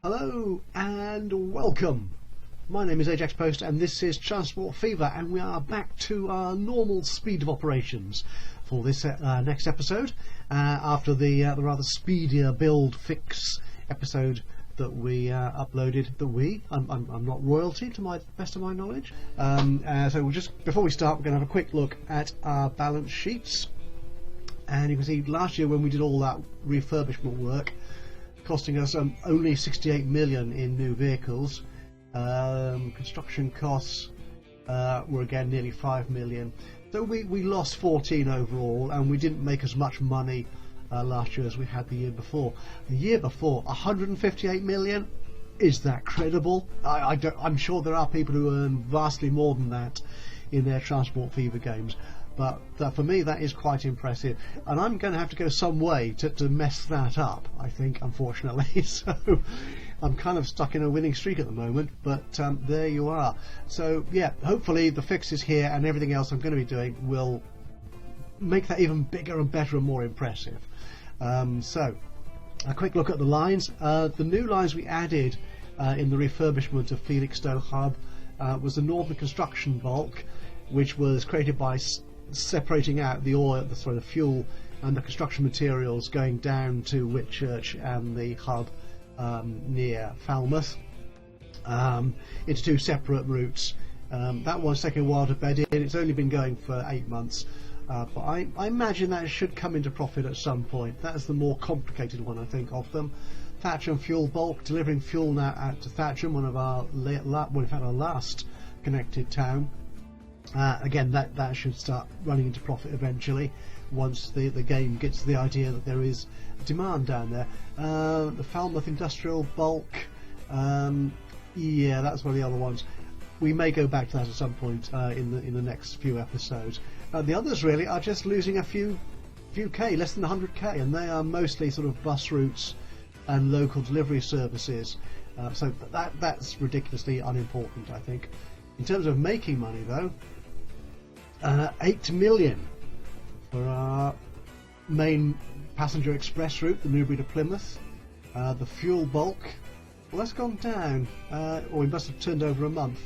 Hello and welcome. My name is Ajaxpost and this is Transport Fever, and we are back to our normal speed of operations for this next episode after the rather speedier build fix episode that we uploaded. I'm not royalty to my best of my knowledge. So we'll just, before we start, we're going to have a quick look at our balance sheets. And you can see last year when we did all that refurbishment work, costing us only 68 million in new vehicles. Construction costs were again nearly 5 million. So we lost 14 overall, and we didn't make as much money last year as we had the year before. The year before, 158 million. Is that credible? I'm sure there are people who earn vastly more than that in their Transport Fever games. But for me, that is quite impressive, and I'm going to have to go some way to mess that up, I think, unfortunately. So I'm kind of stuck in a winning streak at the moment, but there you are. So yeah, hopefully the fixes here and everything else I'm going to be doing will make that even bigger and better and more impressive. So a quick look at the lines. The new lines we added in the refurbishment of Felixstowe Hub was the Northern Construction Bulk, which was created by separating out the oil, the fuel and the construction materials going down to Whitchurch and the hub near Falmouth into two separate routes. That one's taking a while to bed in. It's only been going for 8 months, but I imagine that it should come into profit at some point. That's the more complicated one, I think, of them. Thatcham Fuel Bulk, delivering fuel now out to Thatcham, one of our our last connected town. Again, that should start running into profit eventually once the game gets the idea that there is demand down there. The Falmouth Industrial Bulk, yeah, that's one of the other ones. We may go back to that at some point in the next few episodes. The others really are just losing a few K, less than 100k, and they are mostly sort of bus routes and local delivery services. So that's ridiculously unimportant, I think. In terms of making money, though, 8 million for our main passenger express route, the Newbury to Plymouth. The fuel bulk, well, that's gone down, or we must have turned over a month.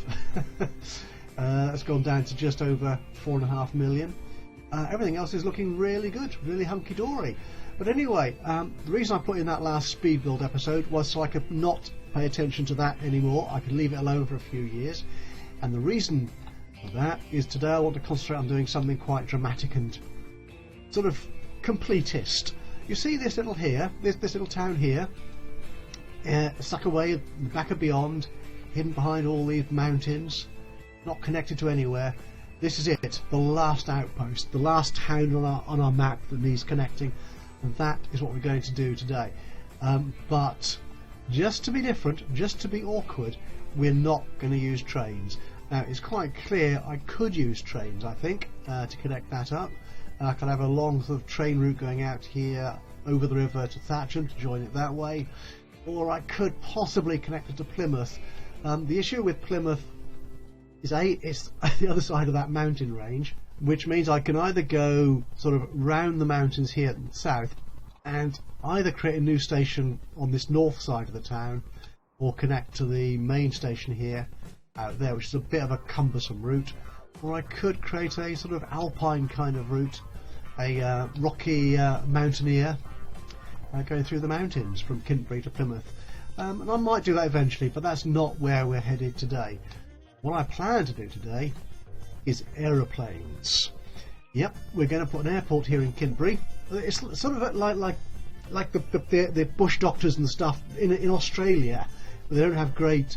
That's gone down to just over 4.5 million. Everything else is looking really good, really hunky-dory. But anyway, the reason I put in that last speed build episode was so I could not pay attention to that anymore. I could leave it alone for a few years. And the reason for that is today I want to concentrate on doing something quite dramatic and sort of completist. You see this little town here, stuck away at the back of beyond, hidden behind all these mountains, not connected to anywhere. This is it, the last outpost, the last town on our map that needs connecting, and that is what we're going to do today. But just to be different, just to be awkward, we're not going to use trains. Now, it's quite clear I could use trains, I think, to connect that up. I could have a long sort of train route going out here over the river to Thatcham to join it that way, or I could possibly connect it to Plymouth. The issue with Plymouth is it's the other side of that mountain range, which means I can either go sort of round the mountains here in the south and either create a new station on this north side of the town, or connect to the main station here out there, which is a bit of a cumbersome route, or I could create a sort of alpine kind of route, a rocky mountaineer going through the mountains from Kintbury to Plymouth. And I might do that eventually, but that's not where we're headed today. What I plan to do today is aeroplanes. Yep, we're going to put an airport here in Kinbury. It's sort of like the bush doctors and stuff in Australia. They don't have great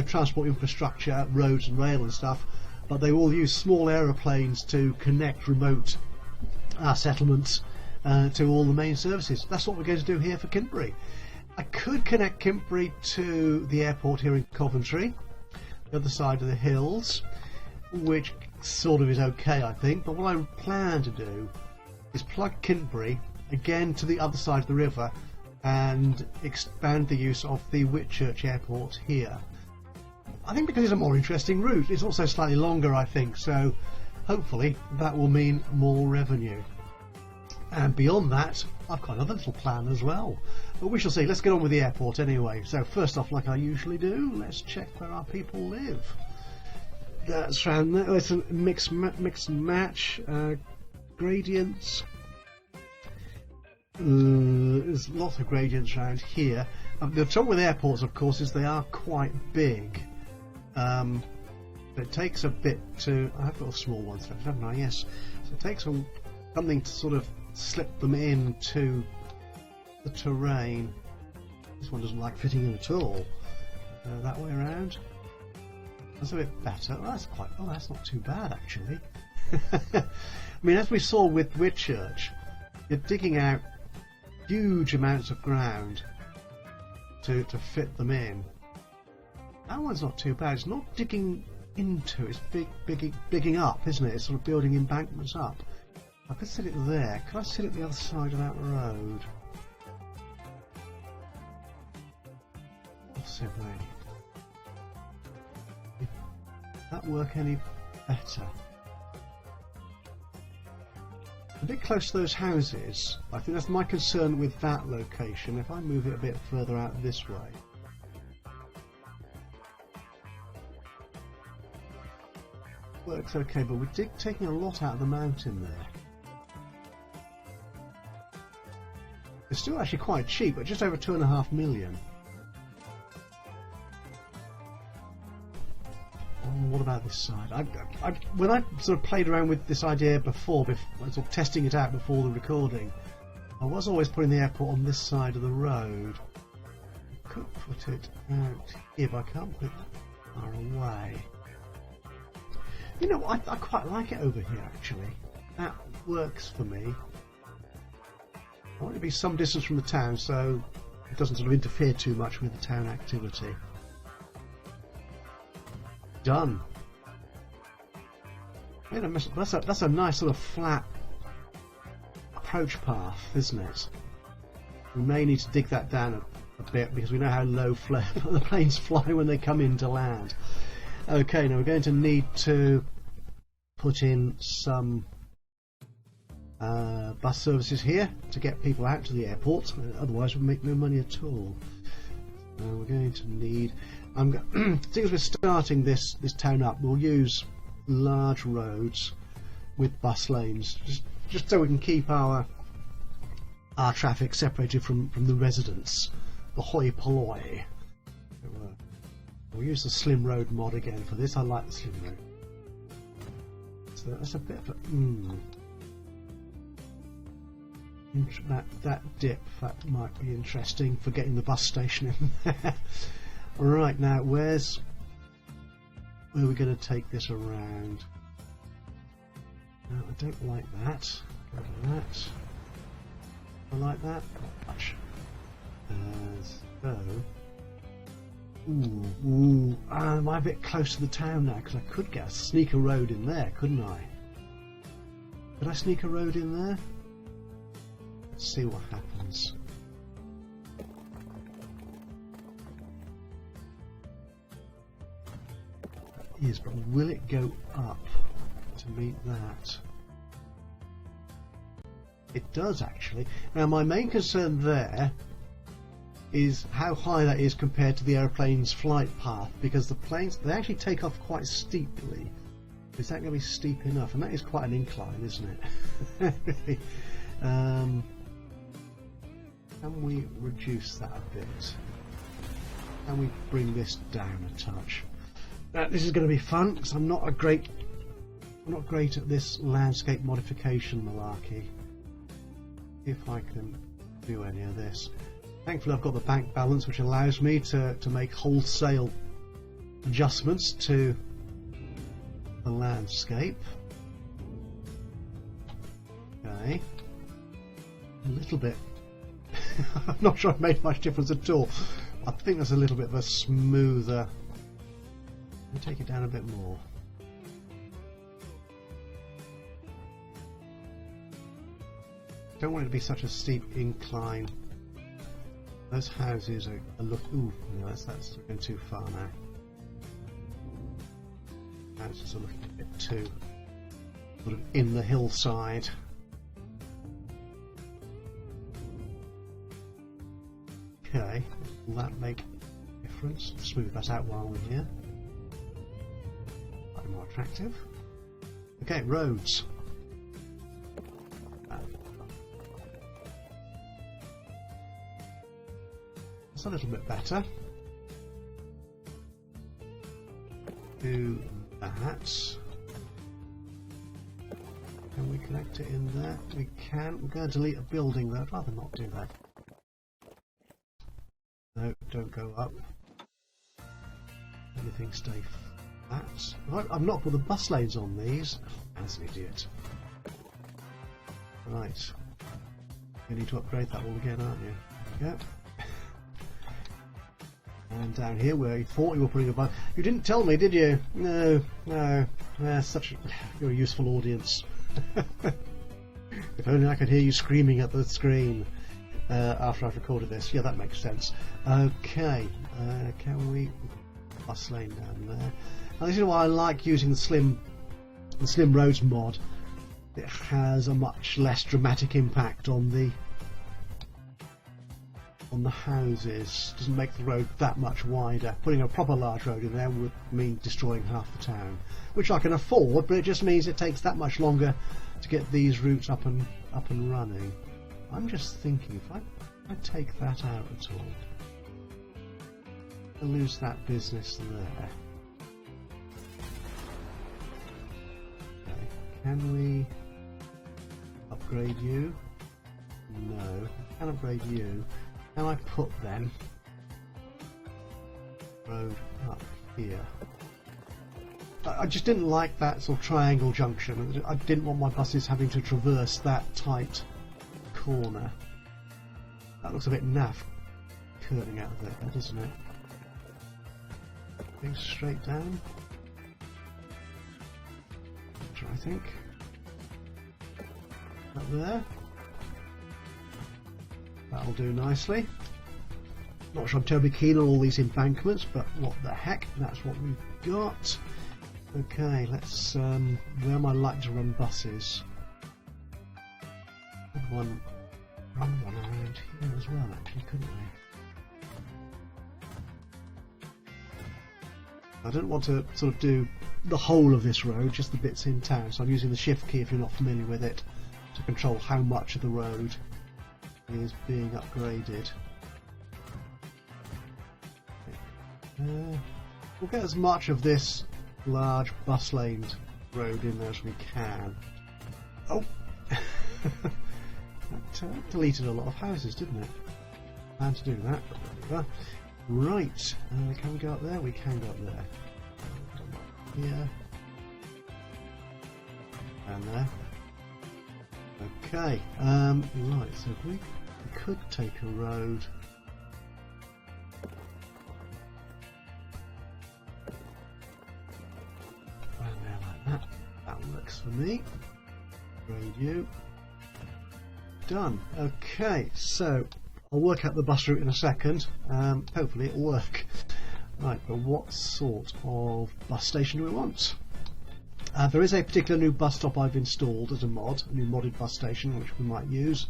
transport infrastructure, roads and rail and stuff, but they all use small aeroplanes to connect remote settlements to all the main services. That's what we're going to do here for Kinbury. I could connect Kinbury to the airport here in Coventry, the other side of the hills, which sort of is okay, I think, but what I plan to do is plug Kinbury again to the other side of the river and expand the use of the Whitchurch airport here. I think because it's a more interesting route. It's also slightly longer, I think, so hopefully that will mean more revenue. And beyond that, I've got another little plan as well. But we shall see. Let's get on with the airport anyway. So first off, like I usually do, let's check where our people live. That's round there. Oh, it's a mix and match. Gradients. There's lots of gradients around here. The trouble with airports, of course, is they are quite big. It takes a bit to... I've got small ones left, haven't I? Yes. So it takes something to sort of slip them into the terrain. This one doesn't like fitting in at all. That way around. That's a bit better. Oh, that's quite... Oh, that's not too bad, actually. I mean, as we saw with Whitchurch, you're digging out huge amounts of ground to fit them in. That one's not too bad. It's not digging into, it's bigging up, isn't it? It's sort of building embankments up. I could sit it there. Could I sit it the other side of that road? Possibly. Would that work any better? A bit close to those houses. I think that's my concern with that location. If I move it a bit further out this way. Works okay, but we're taking a lot out of the mountain there. It's still actually quite cheap, at just over 2.5 million. What about this side? When I sort of played around with this idea before sort of testing it out before the recording, I was always putting the airport on this side of the road. I could put it out here, but I can't put it that far away. You know, I quite like it over here, actually. That works for me. I want it to be some distance from the town, so it doesn't sort of interfere too much with the town activity. Done. That's a nice sort of flat approach path, isn't it? We may need to dig that down a bit because we know how low the planes fly when they come into land. Okay, now we're going to need to put in some bus services here to get people out to the airport, otherwise we'll make no money at all. We're going to need... seeing as we're starting this town up, we'll use large roads with bus lanes, just so we can keep our traffic separated from the residents, the hoi polloi. We'll use the slim road mod again for this. I like the slim road. So that's a bit of a that dip, that might be interesting for getting the bus station in there. Right, now where are we going to take this around? I don't like that. Go to that. I like that. Not much. So. Am I a bit close to the town now? Because I could get a sneaker road in there, couldn't I? Could I sneak a road in there? Let's see what happens. Yes, but will it go up to meet that? It does actually. Now my main concern there is how high that is compared to the aeroplane's flight path, because the planes, they actually take off quite steeply. Is that going to be steep enough? And that is quite an incline, isn't it? Can we reduce that a bit? Can we bring this down a touch? This is going to be fun because I'm not great at this landscape modification malarkey. If I can do any of this. Thankfully I've got the bank balance which allows me to make wholesale adjustments to the landscape. Okay. A little bit. I'm not sure I've made much difference at all. I think there's a little bit of a smoother. Let me take it down a bit more. Don't want it to be such a steep incline. Those houses are ooh, no, that's going too far now. Houses are looking a bit too sort of in the hillside. Okay, will that make a difference? Smooth that out while we're here. Slightly more attractive. Okay, roads. That's a little bit better. Do that. Can we connect it in there? We can. We're going to delete a building though. I'd rather not do that. No, don't go up. Anything stay flat. Right, I've not put the bus lanes on these. As an idiot. Right. You need to upgrade that all again, aren't you? There we go. And down here where you thought you were putting a bus. You didn't tell me, did you? No, no. You're a useful audience. If only I could hear you screaming at the screen after I've recorded this. Yeah, that makes sense. Okay, can we bus lane down there? Now, this is why I like using the slim roads mod. It has a much less dramatic impact on the houses. Doesn't make the road that much wider. Putting a proper large road in there would mean destroying half the town, which I can afford, but it just means it takes that much longer to get these routes up and running. I'm just thinking, if I take that out at all, I'll lose that business there. Okay, can we upgrade you? No, I can upgrade you. Can I put then road up here? I just didn't like that sort of triangle junction. I didn't want my buses having to traverse that tight corner. That looks a bit naff curving out of there, doesn't it? Going straight down. I think. Up there. That'll do nicely. Not sure I'm terribly keen on all these embankments, but what the heck, that's what we've got. Okay, let's where am I like to run buses? Could run one around here as well, actually, couldn't we? I don't want to sort of do the whole of this road, just the bits in town, so I'm using the shift key if you're not familiar with it to control how much of the road is being upgraded. We'll get as much of this large bus laned road in there as we can. Oh! That deleted a lot of houses, didn't it? Planned to do that, but there we go. Right, can we go up there? We can go up there. Here. And there. Okay, right, so if we could take a road around there like that. That works for me. Grade you. Done. Okay, so I'll work out the bus route in a second. Hopefully it'll work. Right, but what sort of bus station do we want? There is a particular new bus stop I've installed as a mod, a new modded bus station which we might use,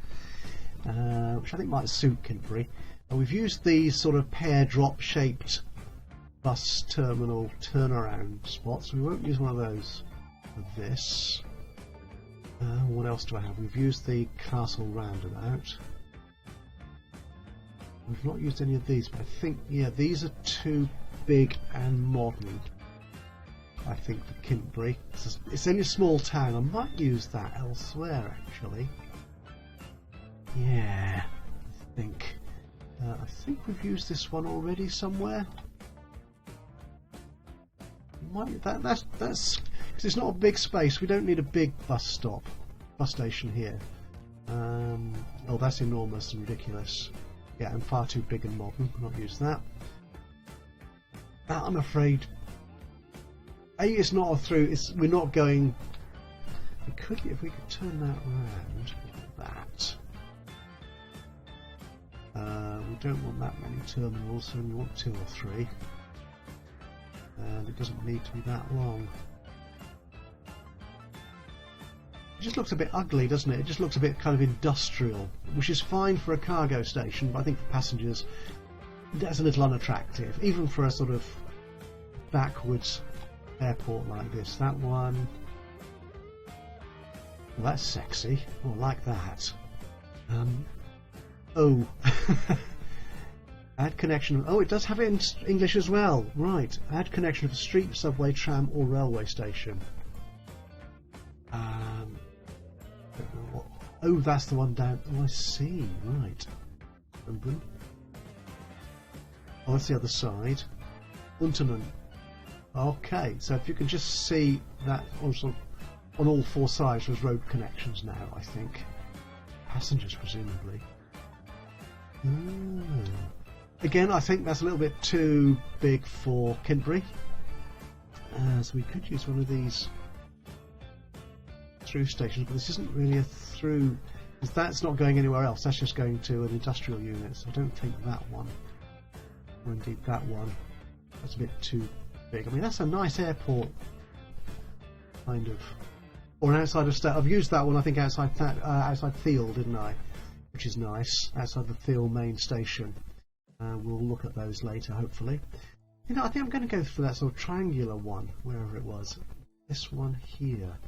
which I think might suit Kintbury. We've used these sort of pear drop shaped bus terminal turnaround spots. We won't use one of those for this. What else do I have? We've used the castle roundabout. We've not used any of these, but I think, yeah, these are too big and modern, I think, for Kintbury. It's only a small town. I might use that elsewhere, actually. Yeah, I think we've used this one already somewhere. That's because it's not a big space. We don't need a big bus station here. Oh, that's enormous and ridiculous. Yeah, and far too big and modern. Not use that. That, I'm afraid. It's not a through. We're not going. If we could turn that around like that. We don't want that many terminals, so we want 2 or 3. And it doesn't need to be that long. It just looks a bit ugly, doesn't it? It just looks a bit kind of industrial, which is fine for a cargo station, but I think for passengers that's a little unattractive, even for a sort of backwards airport like this. That one, well, that's sexy. Oh, I like that. Oh, add connection. Oh, it does have it in English as well. Right, add connection of a street, subway, tram, or railway station. Oh, that's the one down. Oh, I see. Right. Open. Oh, that's the other side. Unterman. Okay, so if you can just see that also on all four sides, there's road connections now, I think. Passengers, presumably. Again, I think that's a little bit too big for Kintbury. So we could use one of these through stations, but this isn't really a through, because that's not going anywhere else. That's just going to an industrial unit, so I don't think that one, or indeed that one, that's a bit too big. I mean, that's a nice airport, kind of, or an outside of state. I've used that one, I think, outside Thiel, didn't I? Which is nice, outside the Thiel main station. We'll look at those later, hopefully. You know, I think I'm going to go for that sort of triangular one, wherever it was. This one here.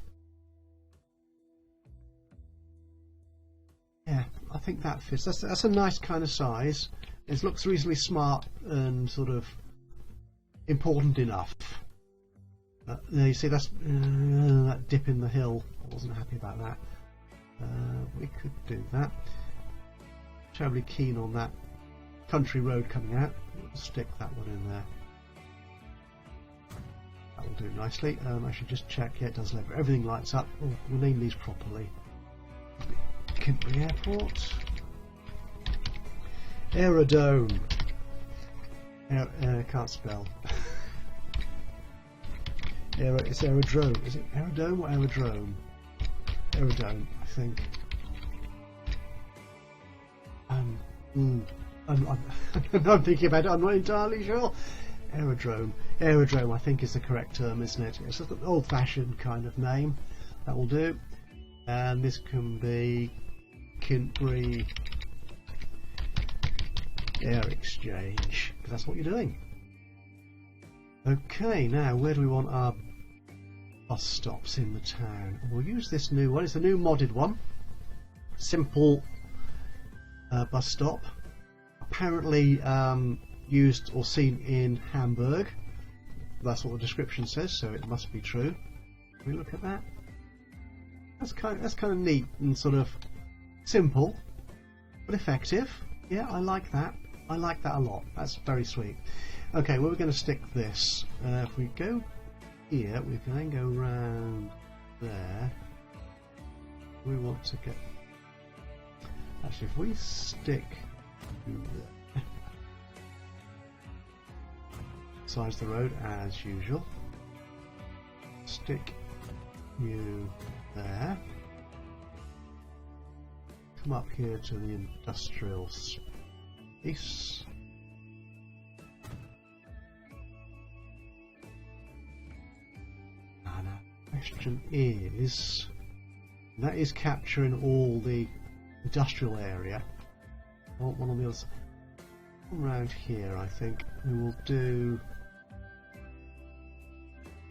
Yeah, I think that fits. That's a nice kind of size. It looks reasonably smart and sort of important enough. There you see, that's that dip in the hill. I wasn't happy about that. We could do that. Terribly keen on that country road coming out. We'll stick that one in there. That will do nicely. I should just check. Yeah, it does. Everything lights up. Oh, we'll name these properly. Kinbury Airport. Aerodome. Can't spell. It's aerodrome. Is it aerodome or aerodrome? Aerodome, I think. I'm thinking about it. I'm not entirely sure. Aerodrome. Aerodrome, I think, is the correct term, isn't it? It's an old-fashioned kind of name. That will do. And this can be Kintbury Air Exchange, because that's what you're doing. Okay, now where do we want our bus stops in the town? We'll use this new one. It's a new modded one. Simple bus stop. Apparently used or seen in Hamburg. That's what the description says, so it must be true. Can we look at that? That's kind of neat and sort of simple, but effective. Yeah, I like that. I like that a lot. That's very sweet. Okay, where we're going to stick this. If we go here, we can then go round there. We want to get. Actually, if we stick you there, size the road as usual. Stick you there. Come up here to the industrial space. And our question is, that is capturing all the industrial area. I want one on the other side. Around here, I think we will do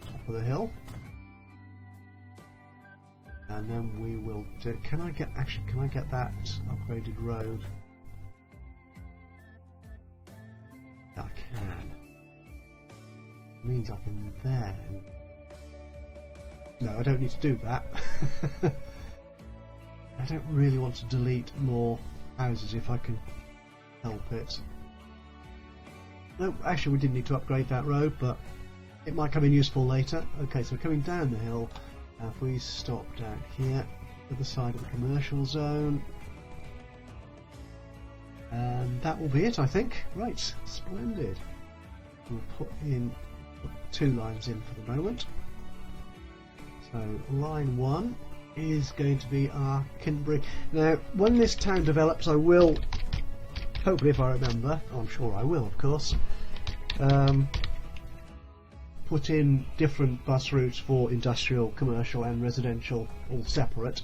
top of the hill. And then we will do. Can I get that upgraded road? I can. It means up in there. No, I don't need to do that. I don't really want to delete more houses if I can help it. No, actually we didn't need to upgrade that road, but it might come in useful later. Okay, so we're coming down the hill. If we stop down here, to the side of the commercial zone, and that will be it, I think. Right, splendid. We'll put 2 lines in for the moment. So line 1 is going to be our Kinbury. Now, when this town develops, I will, hopefully if I remember, I'm sure I will, of course, put in different bus routes for industrial, commercial and residential, all separate.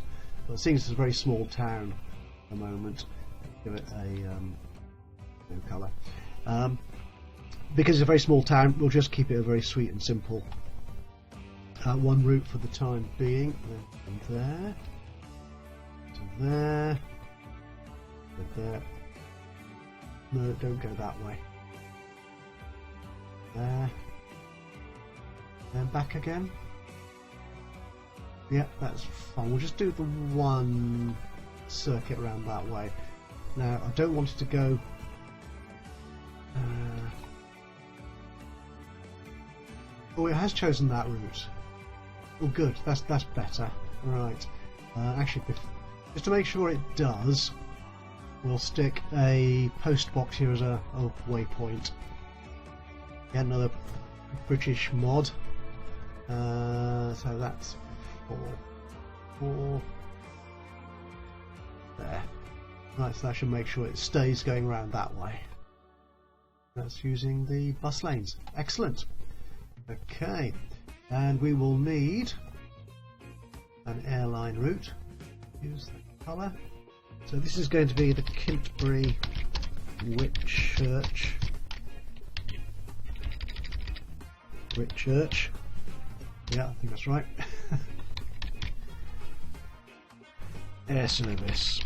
But seeing as it's a very small town at the moment, give it a new colour. Because it's a very small town, we'll just keep it a very sweet and simple one route for the time being. And there, to there, and there. No, don't go that way. There. Then back again. Yeah, that's fine. We'll just do the one circuit around that way. Now, I don't want it to go. Oh, it has chosen that route. Oh, good. That's better. Right. Actually, just to make sure it does, we'll stick a post box here as a waypoint. Get another British mod. So that's 4. There. Right, so that should make sure it stays going around that way. That's using the bus lanes. Excellent. Okay, and we will need an airline route. Use the colour. So this is going to be the Kintbury Whitchurch. Yeah, I think that's right. Air service.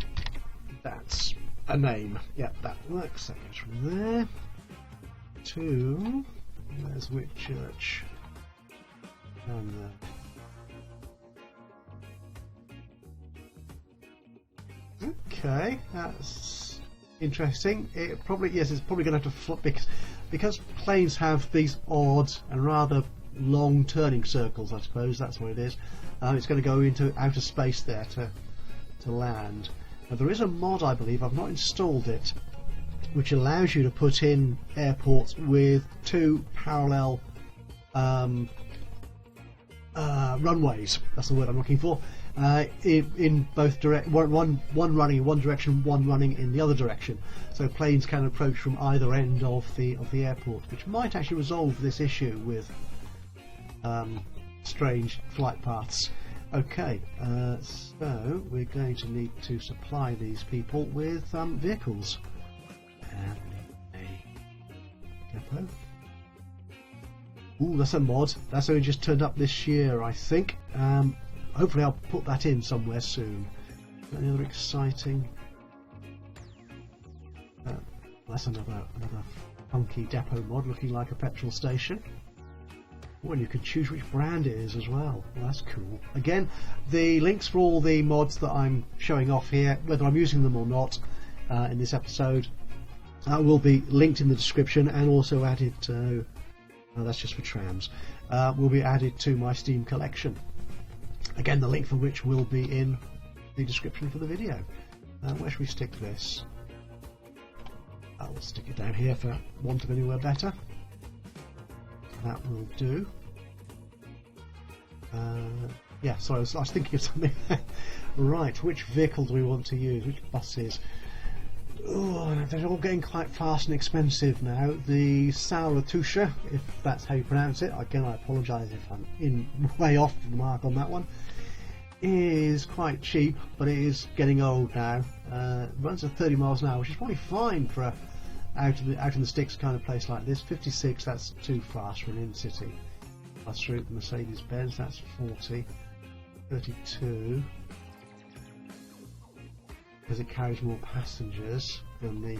That's a name. Yeah, that works. That goes from there to. There's Whitchurch. And okay, that's interesting. It's probably going to have to flip because planes have these odd and rather long turning circles. I suppose that's what it is. It's going to go into outer space there to land. Now, there is a mod, I believe. I've not installed it, which allows you to put in airports with 2 parallel runways. That's the word I'm looking for. In both one running in one direction, one running in the other direction. So planes can approach from either end of the airport, which might actually resolve this issue with strange flight paths. Okay, so we're going to need to supply these people with vehicles. And a depot. Ooh, that's a mod. That's only just turned up this year, I think. Hopefully I'll put that in somewhere soon. Any other exciting? That's another funky depot mod looking like a petrol station. Oh, and you can choose which brand it is as well. That's cool. Again, the links for all the mods that I'm showing off here, whether I'm using them or not, in this episode, will be linked in the description and also added to. That's just for trams. Will be added to my Steam collection. Again, the link for which will be in the description for the video. Where should we stick this? I'll stick it down here for want of anywhere better. That will do. Yeah, sorry, I was thinking of something. Right, which vehicle do we want to use? Which buses? Oh, they're all getting quite fast and expensive now. The Saratusha, if that's how you pronounce it, again I apologise if I'm way off the mark on that one, is quite cheap, but it is getting old now. Runs at 30 miles an hour, which is probably fine for a out in the sticks kind of place like this. 56, that's too fast for an in-city bus route. Mercedes-Benz, that's 40. 32. Because it carries more passengers than the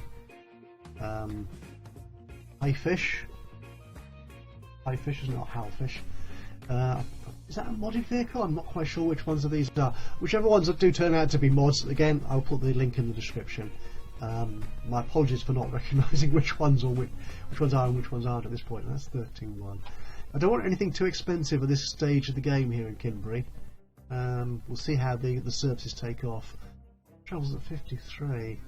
Highfish. Highfish is not Howfish. Is that a modded vehicle? I'm not quite sure which ones of these are. Whichever ones that do turn out to be mods, again, I'll put the link in the description. My apologies for not recognising which ones are and which ones aren't at this point. That's 13.1. I don't want anything too expensive at this stage of the game here in Kinbury. We'll see how the services take off. Travels at 53.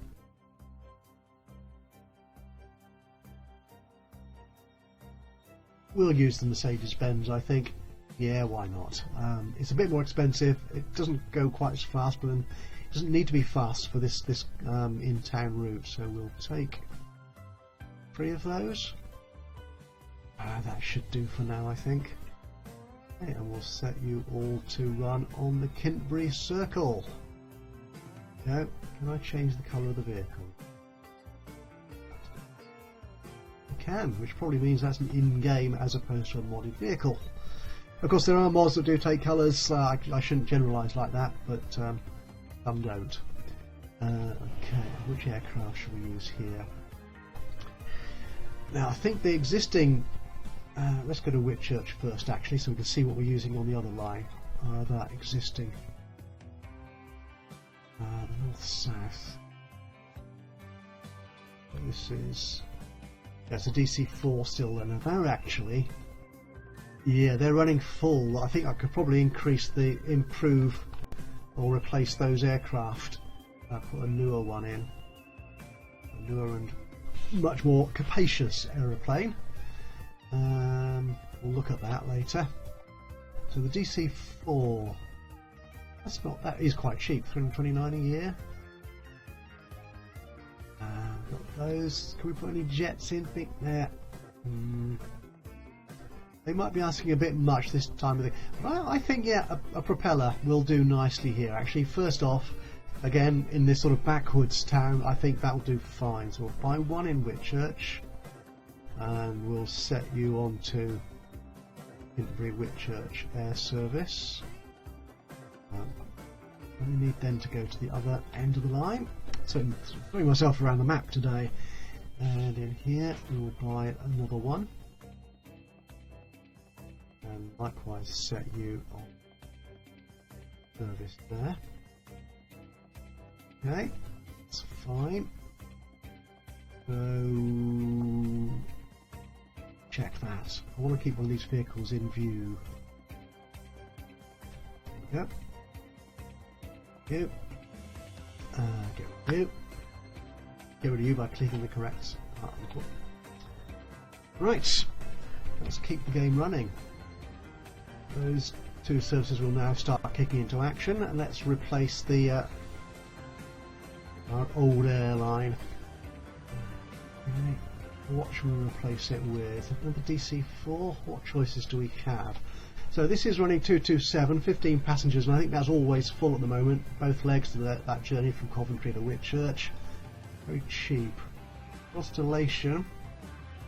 We'll use the Mercedes-Benz, I think. Yeah, why not? It's a bit more expensive. It doesn't go quite as fast, but it doesn't need to be fast for this in-town route. So we'll take 3 of those. That should do for now, I think. Okay, and we'll set you all to run on the Kintbury circle. Go. Can I change the colour of the vehicle? I can, which probably means that's an in-game as opposed to a modded vehicle. Of course, there are mods that do take colours. I shouldn't generalise like that, but some don't. Okay, which aircraft should we use here? Now, I think the existing... let's go to Whitchurch first, actually, so we can see what we're using on the other line. That existing. The north-south. This is... That's a DC-4 still, and they're actually... Yeah, they're running full. I think I could probably improve or replace those aircraft. Put a newer one in. A newer and much more capacious aeroplane. We'll look at that later. So the DC-4, that is quite cheap, $329 a year. Got those. Can we put any jets in? Think there. They might be asking a bit much this time of the. Well, I think a propeller will do nicely here. Actually, first off, again in this sort of backwoods town, I think that will do fine. So we'll buy one in Whitchurch. And we'll set you on to Kinbury Whitchurch Air Service. I need then to go to the other end of the line. So I'm throwing myself around the map today. And in here we will buy another one. And likewise set you on service there. Okay, that's fine. So check that. I want to keep one of these vehicles in view. Yep. Yep. Get rid of you. Get rid of you by clicking the correct button. Right. Let's keep the game running. Those two services will now start kicking into action, and let's replace the our old airline. Okay. What should we replace it with? Another DC-4? What choices do we have? So this is running 227, 15 passengers, and I think that's always full at the moment. Both legs to that journey from Coventry to Whitchurch. Very cheap. Constellation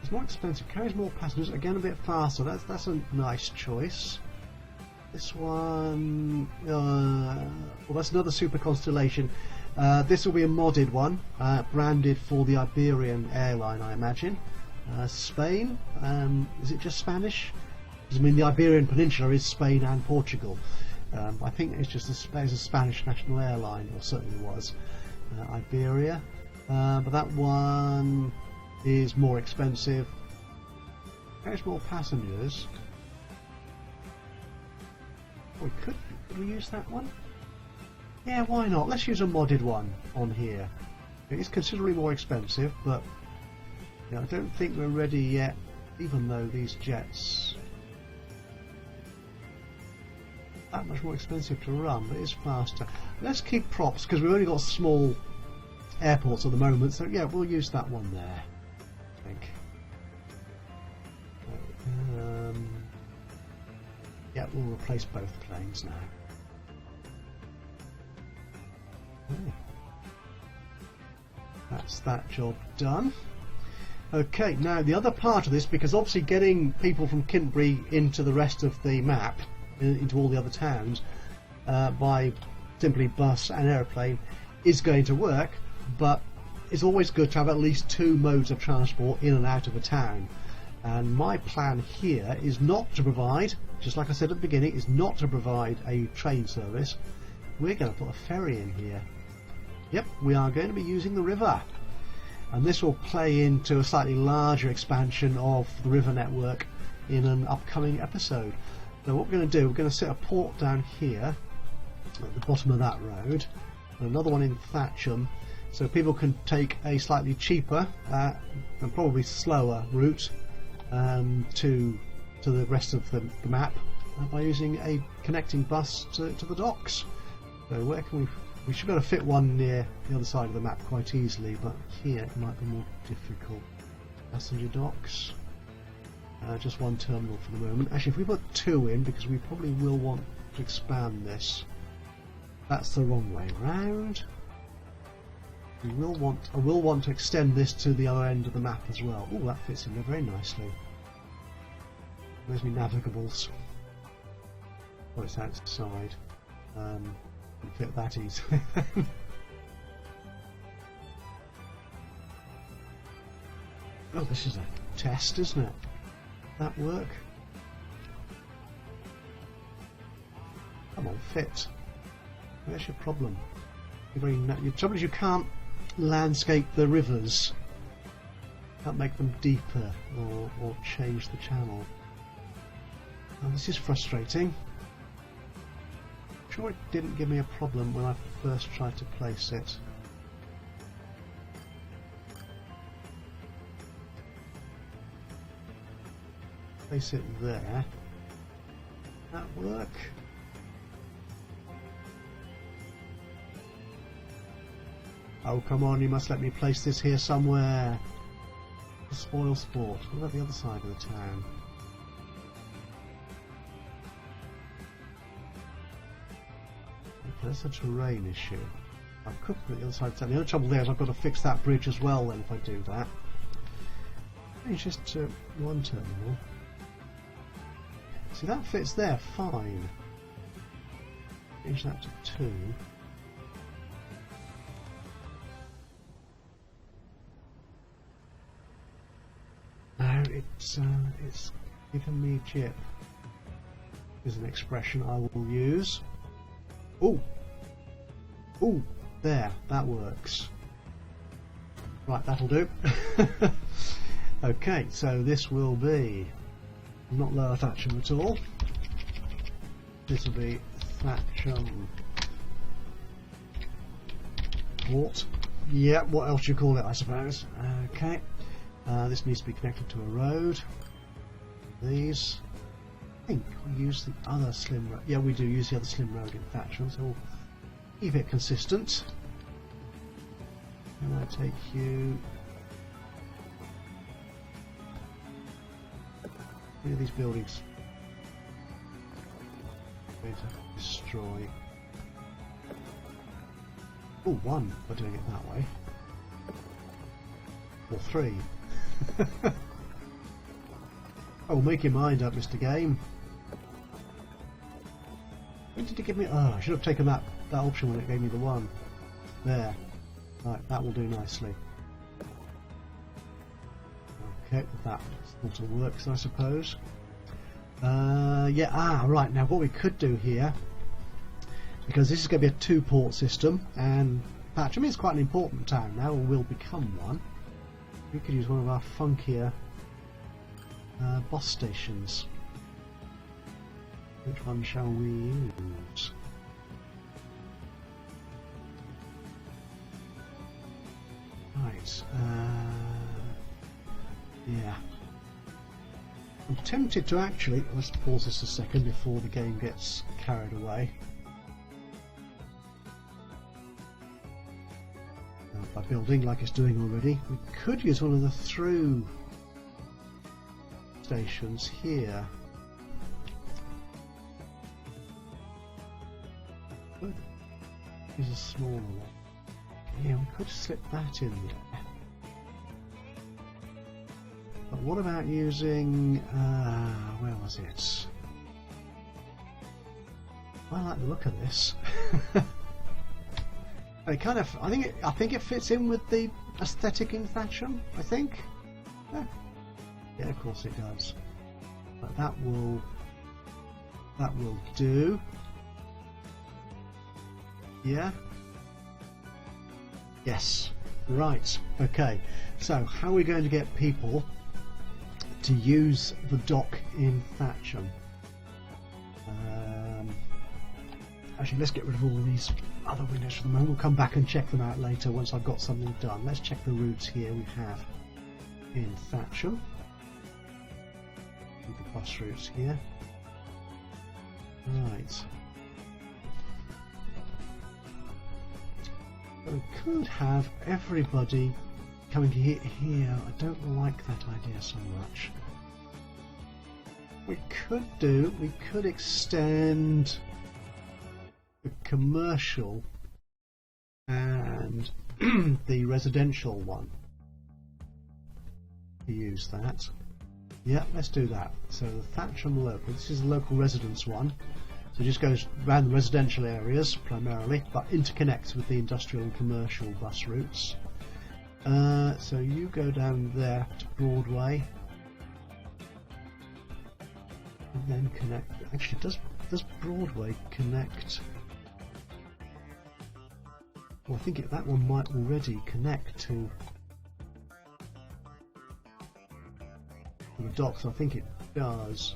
is more expensive, carries more passengers, again a bit faster. That's a nice choice. This one, well, that's another Super Constellation. This will be a modded one, branded for the Iberian airline, I imagine. Spain, is it just Spanish? Because I mean the Iberian Peninsula is Spain and Portugal. I think it's just a Spanish national airline, or certainly was. Iberia, but that one is more expensive. Carries more passengers. We could we use that one? Yeah, why not? Let's use a modded one on here. It is considerably more expensive, but I don't think we're ready yet, even though these jets are that much more expensive to run, but it's faster. Let's keep props, because we've only got small airports at the moment, so yeah, we'll use that one there, I think. Yeah, we'll replace both planes now. That's that job done. Okay, now the other part of this, because obviously getting people from Kintbury into the rest of the map, into all the other towns, by simply bus and aeroplane is going to work, but it's always good to have at least two modes of transport in and out of a town. And my plan here is not to provide, just like I said at the beginning, is not to provide a train service. We're going to put a ferry in here. Yep, we are going to be using the river. And this will play into a slightly larger expansion of the river network in an upcoming episode. So what we're going to do, we're going to set a port down here at the bottom of that road, and another one in Thatcham, so people can take a slightly cheaper and probably slower route to the rest of the map by using a connecting bus to the docks. So where can we should be able to fit one near the other side of the map quite easily, but here it might be more difficult. Passenger docks. just one terminal for the moment. Actually, if we put 2 in, because we probably will want to expand this. That's the wrong way round. I will want to extend this to the other end of the map as well. Oh, that fits in there very nicely. Where's my navigables? Oh, it's outside. Can fit that easily. Oh, this is a test, isn't it? That work? Come on, fit. Where's your problem? Your trouble is you can't landscape the rivers. Can't make them deeper or change the channel. Oh, this is frustrating. I'm sure it didn't give me a problem when I first tried to place it. Place it there. That work? Oh, come on, you must let me place this here somewhere. Spoil sport. What about the other side of the town? That's a terrain issue. I could put it on the other side of the town. The only trouble there is I've got to fix that bridge as well then if I do that. Change this to 1 terminal. See, that fits there fine. Change that to 2. Now it's given me jip. Is an expression I will use. Ooh! Ooh! There, that works. Right, that'll do. Okay, so this will be not lower Thatcham at all. This will be Thatcham Port. Yeah, what else do you call it, I suppose? Okay. This needs to be connected to a road. These. I think we use the other slim road. Yeah, we do use the other slim road in Thatcham, so we'll keep it consistent. And I take you. Look at these buildings. Going to destroy. Oh, 1 by doing it that way. Or 3. Oh, make your mind up, Mr. Game. When did it give me? Oh, I should have taken that option when it gave me the 1. There. Right, that will do nicely. Okay, that sort of works, I suppose. Yeah, right, now what we could do here, because this is going to be a 2-port system, and Thatcham is quite an important town now, or will become one. We could use one of our funkier boss stations. Which one shall we use? Right, yeah. I'm tempted to actually, let's pause this a second before the game gets carried away. By building like it's doing already, we could use one of the through stations here. Could use a smaller one. Yeah, we could slip that in there. But what about using where was it? I like the look of this. It kind of, I think it fits in with the aesthetic in Thatcham, I think. Yeah, of course it does. But that will do. Yeah. Yes. Right. Okay. So how are we going to get people to use the dock in Thatcham? Actually, let's get rid of all these other windows for the moment. We'll come back and check them out later once I've got something done. Let's check the routes here we have in Thatcham. The bus routes here. Right. So we could have everybody coming here. I don't like that idea so much. we could extend the commercial and the residential one. To use that. Yeah, let's do that. So the Thatcham local, this is the local residence one. So it just goes around the residential areas primarily, but interconnects with the industrial and commercial bus routes. So you go down there to Broadway, and then connect. Actually, does Broadway connect? Well, I think that one might already connect to the docks. I think it does,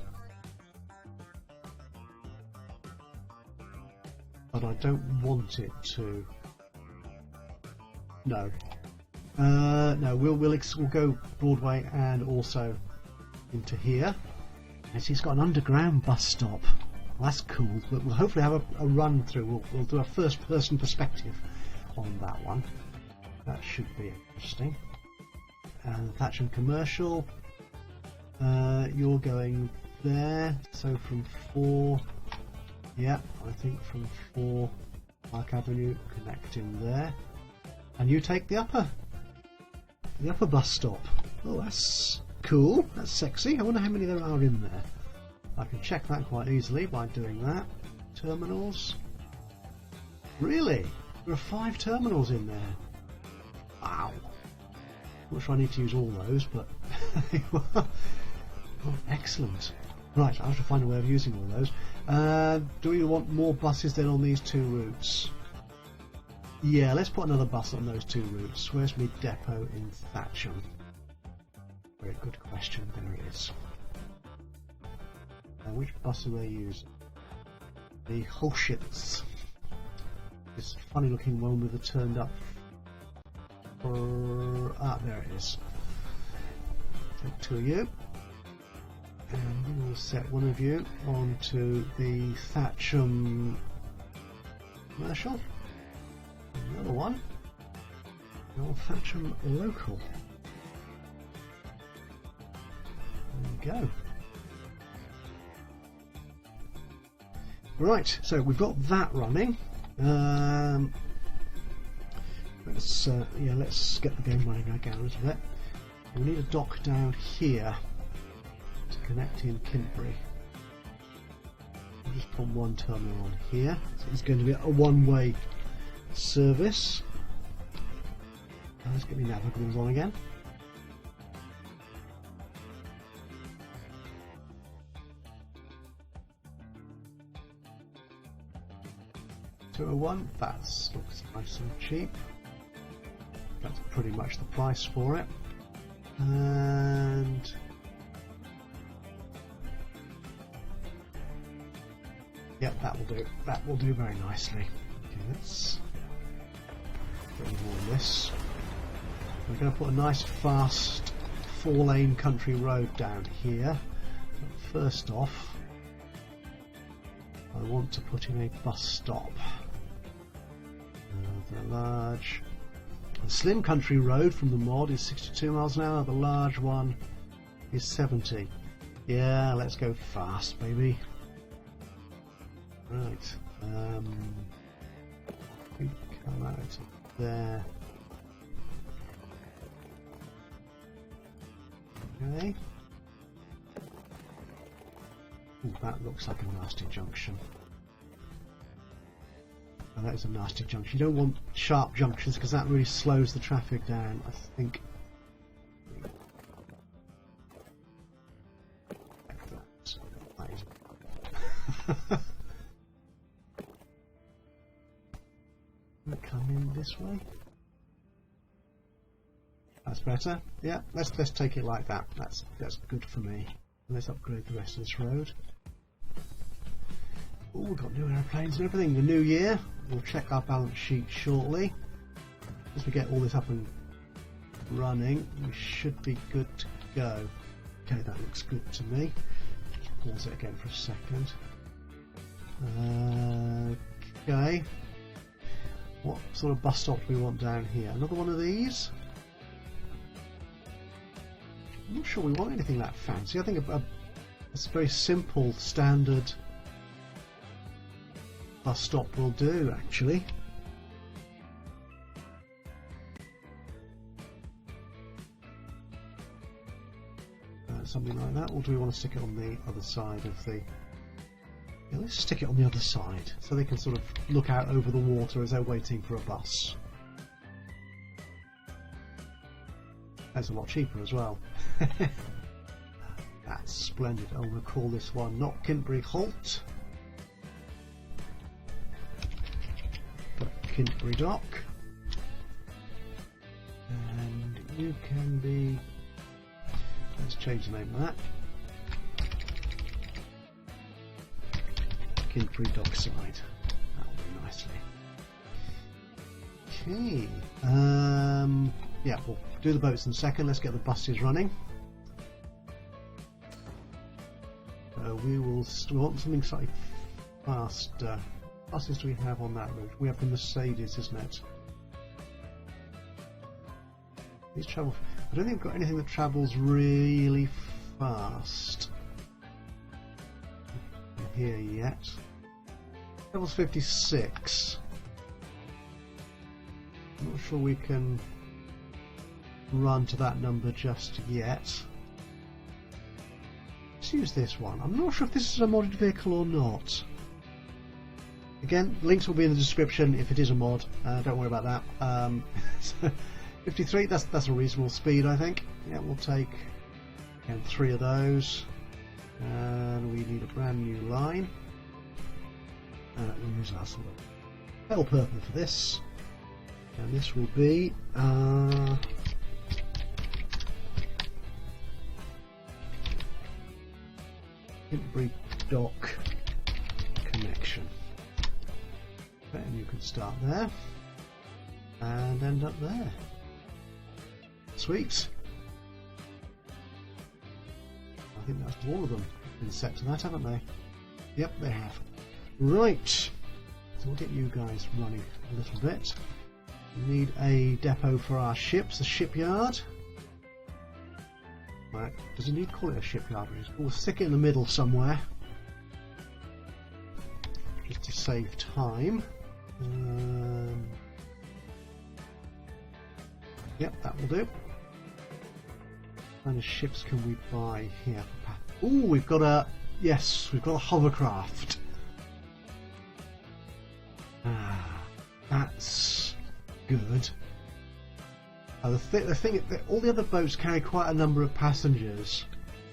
but I don't want it to. No. No, we'll go Broadway and also into here. And he's got an underground bus stop. Well, that's cool. But we'll hopefully have a run through. We'll do a first-person perspective on that one. That should be interesting. And Thatcham Commercial. You're going there. So from 4. Yeah, I think from 4 Park Avenue, connecting there. And you take the upper bus stop. Oh, that's cool. That's sexy. I wonder how many there are in there. I can check that quite easily by doing that. Terminals. Really? There are 5 terminals in there. Wow. Not sure I need to use all those, but oh, excellent. Right, I have to find a way of using all those. Do we want more buses then on these 2 routes? Yeah, let's put another bus on those 2 routes. Where's my depot in Thatcham? Very good question, there it is. Which bus are they using? The Holshits. This funny looking one with the turned up. There it is. Take 2 of you. And we'll set one of you onto the Thatcham Commercial. Another one. Your Thatcham Local. There we go. Right, so we've got that running. Let's get the game running again a little bit. We need a dock down here to connect in Kintbury. I'll just put one terminal on here. So it's going to be a one-way service. Let's get my navigables on again. $201, that looks nice and cheap. That's pretty much the price for it. And yep, that will do. That will do very nicely. Okay, let's get more of this. We're going to put a nice fast 4-lane country road down here. But first off, I want to put in a bus stop. The slim country road from the mod is 62 miles an hour, the large one is 70. Yeah, let's go fast, baby. Right, come out there. Okay. Ooh, that looks like a nasty junction. Oh, that is a nasty junction. You don't want sharp junctions because that really slows the traffic down, I think. Like that. Come in this way. That's better. Yeah, let's take it like that. That's good for me. Let's upgrade the rest of this road. Oh, we've got new aeroplanes and everything. The new year. We'll check our balance sheet shortly. As we get all this up and running, we should be good to go. Okay, that looks good to me. Just pause it again for a second. Okay. What sort of bus stop do we want down here? Another one of these? I'm not sure we want anything that fancy. I think It's a very simple, standard bus stop will do, actually. Something like that, or do we want to stick it on the other side of the... Yeah, let's stick it on the other side, so they can sort of look out over the water as they're waiting for a bus. That's a lot cheaper as well. That's splendid. I'm going to call this one not Kintbury Halt, but Kintbury Dock. And you can be... Let's change the name of that. Kintbury Dockside. That'll do nicely. Okay. Yeah, we'll do the boats in a second. Let's get the buses running. We want something slightly faster. What buses do we have on that route? We have the Mercedes, isn't it? These travel. I don't think we've got anything that travels really fast here yet. Travels 56. I'm not sure we can run to that number just yet. Let's use this one. I'm not sure if this is a modded vehicle or not. Again, links will be in the description if it is a mod. Don't worry about that. So 53, that's a reasonable speed, I think. Yeah, we'll take again 3 of those, and we need a brand new line. We'll use our sort of bell purple for this, and this will be Kinbury Dock connection. Okay, and you can start there and end up there. Sweet. I think that's all of them been set to that, haven't they? Yep, they have. Right. So we'll get you guys running a little bit. We need a depot for our ships, a shipyard. Right. Does it need to call it a shipyard? We'll stick it in the middle somewhere, just to save time. Yep, that will do. What kind of ships can we buy here? Ooh, we've got a... Yes, we've got a hovercraft. That's good. The thing, all the other boats carry quite a number of passengers.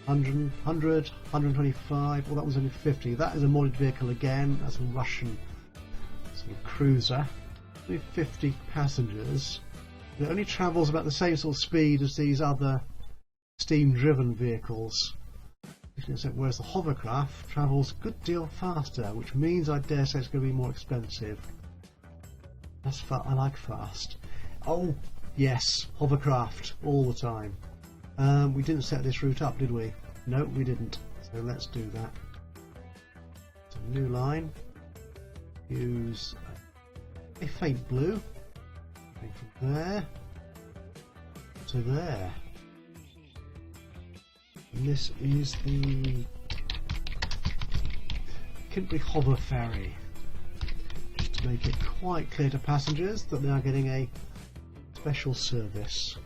100, 125, well that was only 50. That is a modded vehicle again. That's a Russian sort of cruiser. Only 50 passengers. It only travels about the same sort of speed as these other steam-driven vehicles. Whereas the hovercraft travels a good deal faster, which means I dare say it's going to be more expensive. That's I like fast. Oh yes, hovercraft all the time. We didn't set this route up, did we? No, we didn't. So let's do that. So new line. Use a faint blue. From there to there. And this is the Kinbury Hover Ferry. Just to make it quite clear to passengers that they are getting a special service.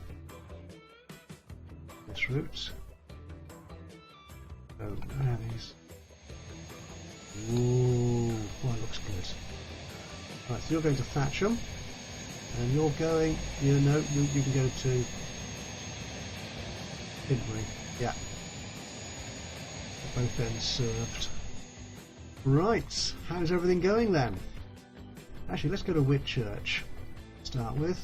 This route. So there it is. Ooh, well, it looks good. Right, so you're going to Thatcham. And you're going, you know, you can go to Kinbury. Yeah. Both ends served. Right, how's everything going then? Actually, let's go to Whitchurch to start with.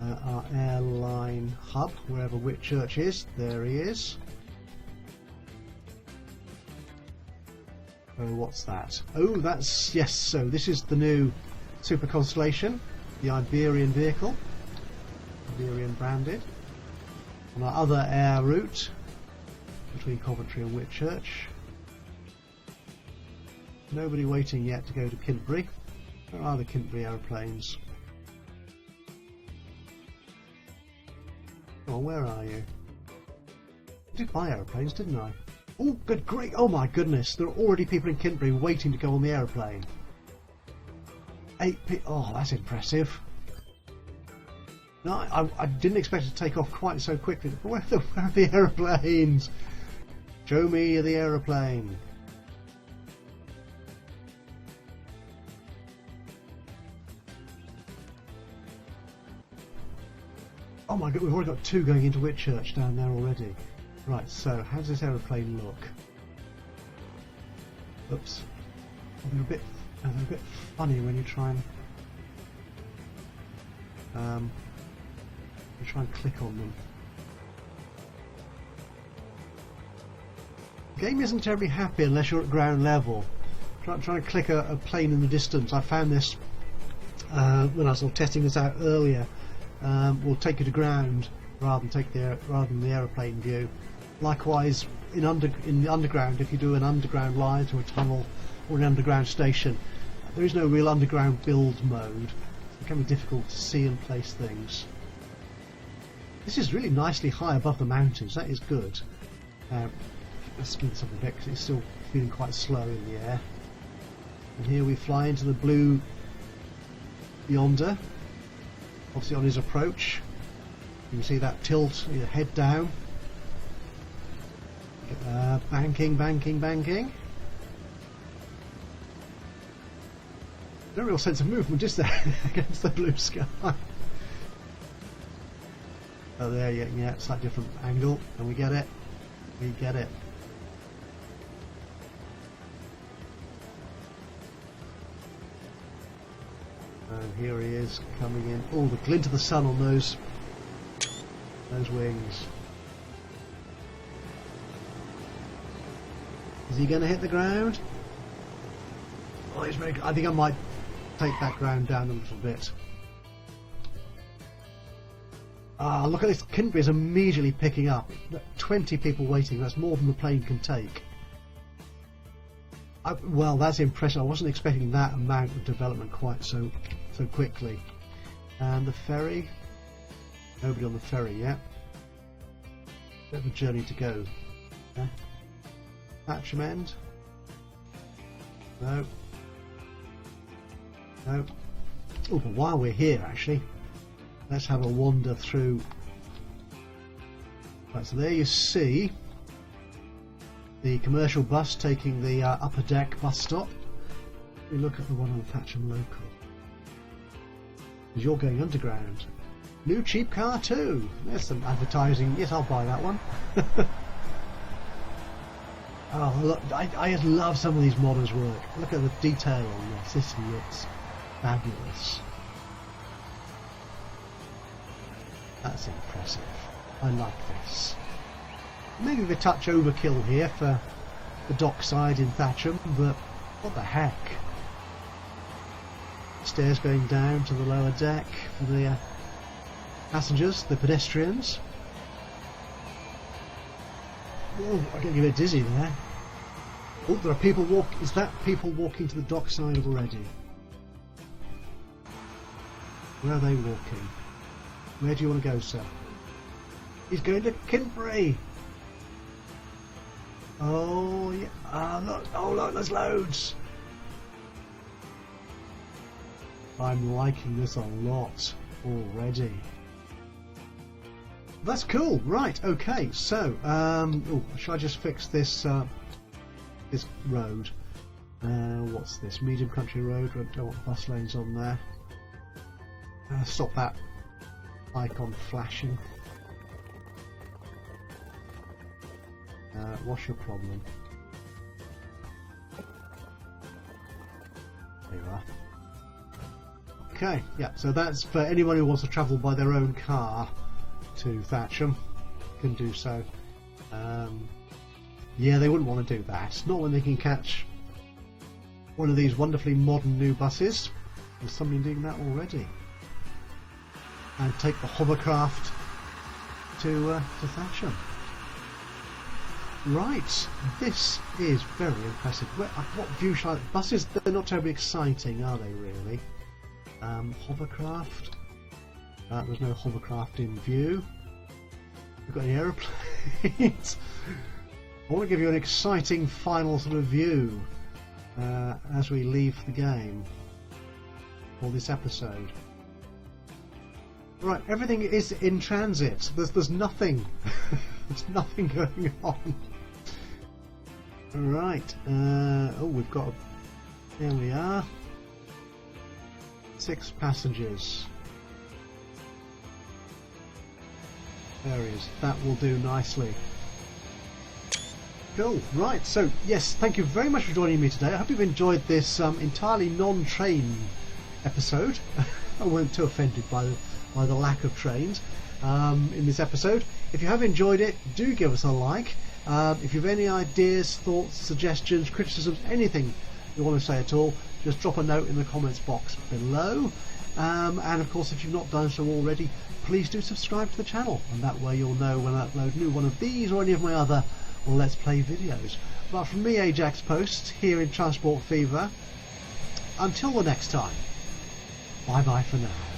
Our airline hub, wherever Whitchurch is, there he is. Oh, what's that? Oh, that's, yes, so this is the new Super Constellation, the Iberian vehicle, Iberian branded, on our other air route between Coventry and Whitchurch. Nobody waiting yet to go to Kintbury. Where are the Kintbury aeroplanes? Oh, where are you? I did buy aeroplanes, didn't I? Oh, good grief! Oh my goodness, there are already people in Kintbury waiting to go on the aeroplane. 8 people. Oh, that's impressive. No, I didn't expect it to take off quite so quickly. Where are the aeroplanes? Show me the aeroplane. Oh my god, we've already got 2 going into Whitchurch down there already. Right, so how does this aeroplane look? Oops. Oh, they're a bit funny when you try and click on them. The game isn't terribly happy unless you're at ground level. Trying to click a plane in the distance. I found this when I was testing this out earlier. Will take you to ground rather than the aeroplane view. Likewise, in the underground, if you do an underground line to a tunnel or an underground station, there is no real underground build mode. It can be difficult to see and place things. This is really nicely high above the mountains. That is good. Let's speed this up a bit because it's still feeling quite slow in the air. And here we fly into the blue yonder. Obviously on his approach. You can see that tilt, head down. Banking, banking, banking. No real sense of movement, is there, against the blue sky? Oh, there, yeah, slightly different angle, and we get it. We get it. And here he is coming in. Oh, the glint of the sun on those wings. Is he going to hit the ground? Oh, he's very good. I think I might take that ground down a little bit. Ah, look at this. Kinbury is immediately picking up. 20 people waiting. That's more than the plane can take. Well, that's impressive. I wasn't expecting that amount of development quite so quickly. And the ferry. Nobody on the ferry yet. Bit of a journey to go. Yeah. Thatcham End. No. No. Oh, but while we're here, actually, let's have a wander through. Right, so there you see the commercial bus taking the upper deck bus stop. We look at the one on Thatcham Local. Because you're going underground. New cheap car too. There's some advertising. Yes, I'll buy that one. Oh, look, I just love some of these modders' work. Look at the detail on this. This looks fabulous. That's impressive. I like this. Maybe a touch overkill here for the dockside in Thatcham, but what the heck? Stairs going down to the lower deck for the passengers, the pedestrians. Oh, I'm getting a bit dizzy there. Oh, there are people Is that people walking to the dockside already? Where are they walking? Where do you want to go, sir? He's going to Kintbury. Oh yeah. Look. Oh look, there's loads. I'm liking this a lot already. That's cool. Right. Okay. So, shall I just fix this this road? What's this? Medium country road. I don't want bus lanes on there. Stop that icon flashing. What's your problem? There you are. Okay, yeah, so that's for anyone who wants to travel by their own car to Thatcham, can do so. Yeah, they wouldn't want to do that. Not when they can catch one of these wonderfully modern new buses. There's somebody doing that already. And take the hovercraft to Thatcham. Right, this is very impressive. What view shall I... Buses, they're not terribly exciting, are they really? Hovercraft. There's no hovercraft in view. We've got any aeroplanes. I want to give you an exciting final sort of view as we leave the game for this episode. Right, everything is in transit. There's nothing. There's nothing going on. Right. Oh, we've got. There we are. 6 passengers. There he is. That will do nicely. Cool. Right. So yes, thank you very much for joining me today. I hope you've enjoyed this entirely non-train episode. I weren't too offended by the lack of trains in this episode. If you have enjoyed it, do give us a like. If you have any ideas, thoughts, suggestions, criticisms, anything you want to say at all, just drop a note in the comments box below. And of course, if you've not done so already, please do subscribe to the channel, and that way you'll know when I upload new one of these or any of my other Let's Play videos. But from me, Ajaxpost, here in Transport Fever, until the next time, bye bye for now.